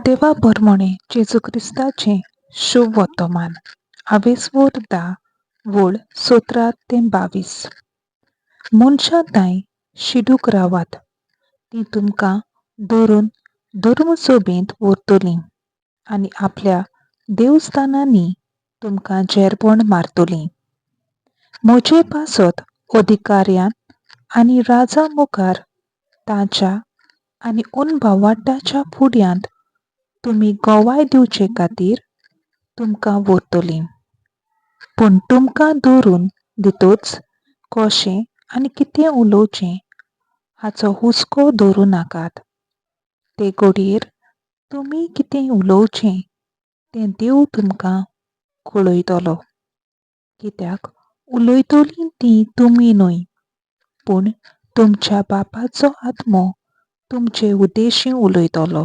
देवा बरमणे जेजू क्रिस्ताचे शुभ वर्तमान आवेसवोर दा वोळ 17 ते 22 मनशां ताई शिडूक रावात ती तुमकां धरून धर्म सोबीत व्हरतली आनी आपल्या देवस्थानांनी तुमकां जेरपण मारतली. म्हजे पासत अधिकाऱ्यान आनी राजा मुखार ताच्या आनी अनभावाटाच्या फुड्यांत तुमी गोवाय दिवचे खातीर तुमकां व्हरतली. पूण तुमकां धरून दितूच कशें आनी कितें उलोवचें हाचो हुस्को दवरूं नाकात. ते घडयेर तुमी कितें उलोवचें तें देव तुमकां कळयतलो. कित्याक उलयतलीं तीं तुमी न्हय पूण तुमच्या बापाचो आत्मो तुमचे उद्देशीं उलयतलो.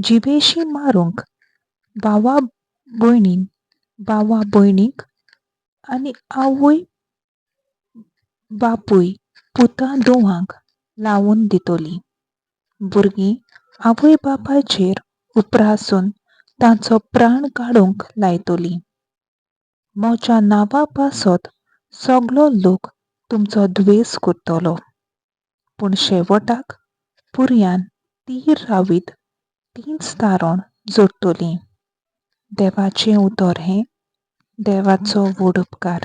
जिवेशीं मारूंक भावा भयणीक भावा भयणीक आनी आवय बापूय पुतां धुवांक लावून दितलीं. भुरगीं आवय बापायचेर उपरासून तांचो प्राण काडूंक लायतलीं. म्हज्या नांवा पासत सगळो लोक तुमचो द्वेस करतलो. पूण शेवटाक पुरयान तीर रावीत तींच तारण जोडटलीं. देवाचें उतर हें देवाचो व्हड उपकार.